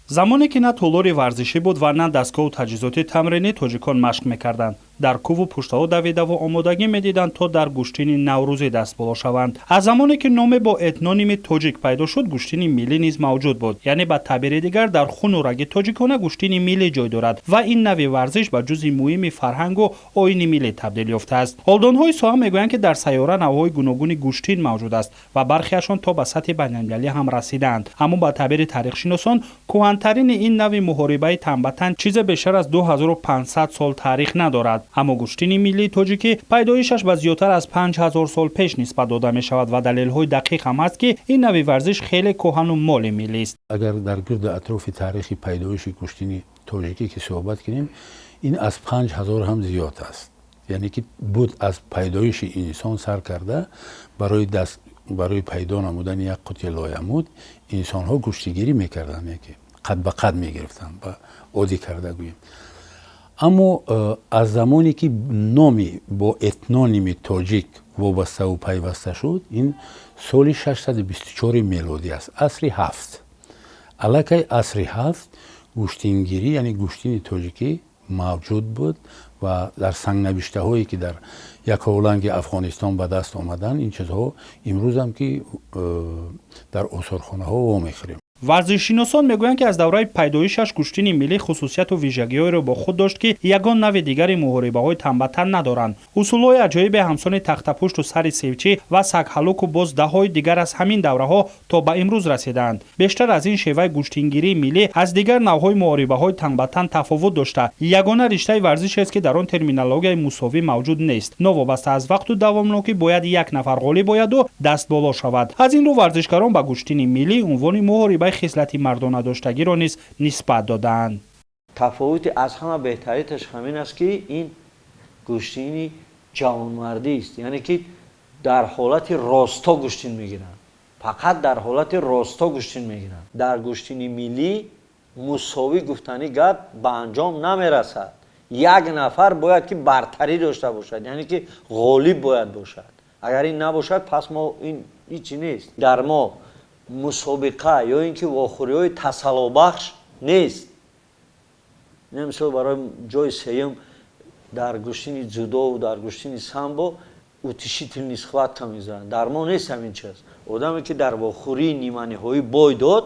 замоне ки на толори варзишӣ буд ва на дастгоҳу таҷҳизоти тамринӣ, тоҷикон машқ мекарданд. дар кӯву пуштаҳо давидаву омодагӣ медиданд то дар гӯштини наврӯзӣ дастболо шаванд. аз замоне ки номе бо этноними тоҷик пайдо шуд, гӯштини миллӣ низ мавҷуд буд. яъне ба табири дигар дар хуну раги тоҷикона гӯштини миллӣ ҷой дорад ва ин нави варзиш ба ҷузъи муҳими фарҳангу оини миллӣ табдил ёфтааст. ҳолдонҳои соҳа мегӯянд ки дар сайёра навъҳои гуногуни гӯштин мавҷуд аст ва бархеашон то ба сатҳи байналмилалӣ ҳам расидаанд. аммо ба табири таърихшиносон кӯҳантарини ин нави муҳорибаи танбатан чизе бештар аз 2500 сол таърих надорад. аммо гӯштини миллии тоҷикӣ пайдоишаш ба зиёдтар аз 5000 сол пеш нисбат дода мешавад ва далелҳои дақиқ ҳам ҳаст ки ин нави варзиш хеле кӯҳану моли миллист. агар дар гирду атрофи таърихи пайдоиши гӯштини тоҷикӣ ки суҳбат кунем, ин аз 5000 ҳам зиёд аст. яъне ки буд аз пайдоиши инсон сар карда барои пайдо намудани як қути лоямуд инсонҳо гӯштигирӣ мекарданд, яке қад ба қад мегирифтанд, ба одӣ карда гӯем. аммо аз замоне ки номи бо этноними тоҷик вобаставу пайваста шуд, ин соли 624 мелодӣ аст, асри 7. аллакай асри 7 гӯштингирӣ, яъне гӯштини тоҷикӣ мавҷуд буд ва дар сангнавиштаҳое ки дар яковланги Афғонистон ба даст омаданд, ин чизҳо имрӯзам ки дар осорхонаҳо вомехӯрем. варзишшиносон мегӯянд ки аз давраи пайдоишаш гӯштини миллӣ хусусияту вижагиҳоеро бо худ дошт ки ягон нави дигари муҳорибаҳои танбатан надоранд. усулҳои аҷоибе ҳамсони тахтапушту сари севчӣ ва сагҳалуку боз даҳои дигар аз ҳамин давраҳо то ба имрӯз расидаанд. бештар аз ин шеваи гӯштингирии миллӣ аз дигар навъҳои муҳорибаҳои танбатан тафовут дошта, ягона риштаи варзишест ки дар он терминологияи мусовӣ мавҷуд нест. новобаста аз вақту давомнокӣ бояд як нафар ғолиб ояду дастболо шавад. аз ин рӯ варзишгарон ба гӯштини миллӣ унвони муҳорибаи хислати мардонадоштагиро низ нисбат додаанд. тафовути аз ҳама беҳтариташ ҳамин аст ки ин гӯштини ҷавонмардист, яъне ки дар ҳолати росто гӯштин мегиранд, фақат дар ҳолати росто гӯштин мегиранд. дар гӯштини миллӣ мусовӣ гуфтани гап ба анҷом намерасад. як нафар бояд ки бартарӣ дошта бошад, яъне ки ғолиб бояд бошад. агар ин набошад, пас мо ин ҳичи нест. дар мо мусобиқа ё ин ки вохӯриҳои тасаллобахш нест. мисол барои ҷои сеюм дар гӯштини ҷудову дар гӯштини самбо утиши тилни схватка мезанад. дар мо нест ҳамин чиз. одаме ки дар вохӯрии ниманиҳоӣ бой дод,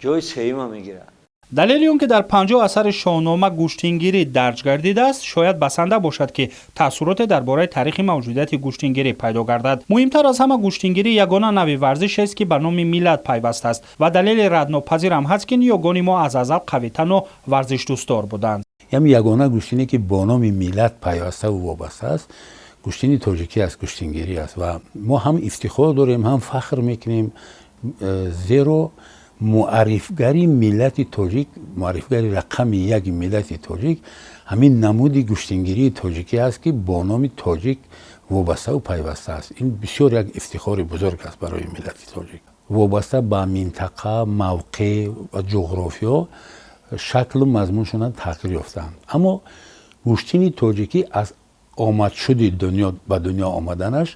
ҷои сеюма мегирад. далели он ки дар 50 асари шоҳнома гӯштингирӣ дарҷ гардидааст, шояд басанда бошад ки таъссуроте дар бораи таърихи мавҷудияти гӯштингирӣ пайдо гардад. муҳимтар аз ҳама гӯштингирӣ ягона нави варзишест ки ба номи миллат пайваст аст ва далели раднопазир ҳам ҳаст ки ниёгони мо аз азал қавитану варзишдӯстдор буданд. ягона гӯштине ки бо номи миллат пайваставу вобаста аст, гӯштини тоҷикӣ аст, гӯштингирӣ аст ва мо ҳам ифтихор дорем, ҳам фахр мекунем, зеро муаррифгари миллати тоҷик, муаррифгари рақами яки миллати тоҷик ҳамин намуди гӯштингирии тоҷикӣ аст ки бо номи тоҷик вобастау пайваста аст. ин бисёр як ифтихори бузург аст барои миллати тоҷик. вобаста ба минтақа, мавқеъ ва ҷуғрофиё шаклу мазмуншона тағйир ёфтаанд. аммо гӯштини тоҷикӣ аз омадшуди ба дунё омаданаш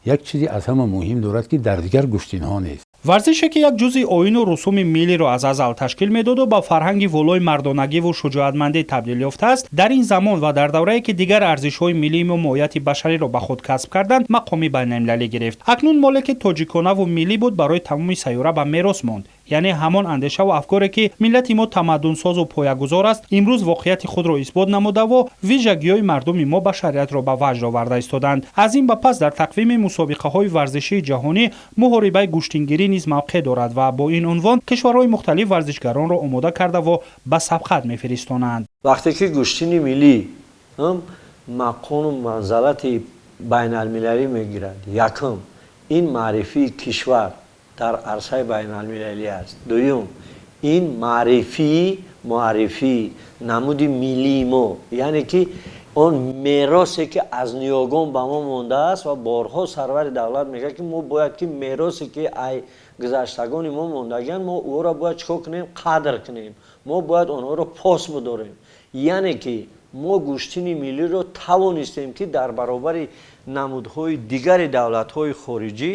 як чизи аз ҳама муҳим дорад ки дар дигар гӯштинҳо нест. варзише ки як ҷузъи оину русуми миллиро аз азал ташкил медоду ба фарҳанги волои мардонагиву шуҷоатмандӣ табдил ёфтааст, дар ин замон ва дар даврае ки дигар арзишҳои миллию моҳияти башариро ба худ касб карданд, мақоми байналмилалӣ гирифт. акнун моле ки тоҷиконаву миллӣ буд, барои тамоми сайёра ба мерос монд. яъне ҳамон андешаву афкоре ки миллати мо тамаддунсозу поягузор аст, имрӯз воқеияти худро исбот намудаву вижагиҳои мардуми мо башариятро ба ваҷд оварда истоданд. аз ин ба пас дар тақвими мусобиқаҳои варзишии ҷаҳонӣ муҳорибаи гӯштингирӣ низ мавқеъ дорад ва бо ин унвон кишварҳои мухталиф варзишгаронро омода кардаву ба сабқат мефиристонанд. вақте ки гӯштини миллӣ мақому манзалати байналмилалӣ мегирад, якум ин маърифии кишвар дар арсаи байналмилалӣ аст. дуюм ин муаррифии намуди миллии мо, яъне ки он меросе ки аз ниёгон ба мо мондааст ва борҳо сарвари давлат мегӯяд ки мо бояд ки меросе ки ай гузаштагони мо мондагиянд, мо ӯро бояд чикор кунем, қадр кунем, мо бояд онҳоро пос бидорем. яъне ки мо гӯштини миллиро тавонистем ки дар баробари намудҳои дигари давлатҳои хориҷӣ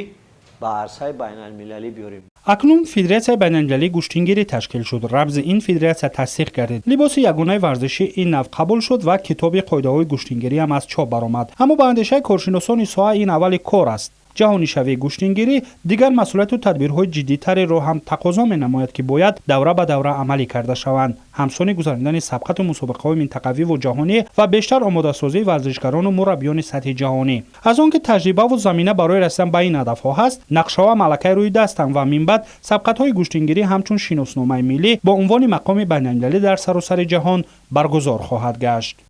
ба арсаи байналмилалӣ биёрем. акнун федератсияи байналмилалии гӯштингирӣ ташкил шуд. рамзи ин федератсия тасдиқ гардид. либоси ягонаи варзиши ин нав қабул шуд ва китоби қоидаҳои гӯштингирӣ ҳам аз чоп баромад. аммо ба андешаи коршиносони соҳа ин аввали кор аст. ҷаҳонишавии гӯштингирӣ дигар масъулияту тадбирҳои ҷиддитареро ҳам тақозо менамояд, ки бояд давра ба давра амалӣ карда шаванд. ҳамсони гузарондани сабқату мусобиқаҳои минтақавиву ҷаҳонӣ ва бештар омодасозии варзишгарону мураббиёни сатҳи ҷаҳонӣ. аз он ки таҷрибаву замина барои расидан ба ин ҳадафҳо ҳаст, нақшаҳо малакаи рӯи дастанд ва минбаъд сабқатҳои гӯштингирӣ ҳамчун шиносномаи миллӣ бо унвони мақоми байналмилалӣ дар саросари ҷаҳон баргузор хоҳад гашт.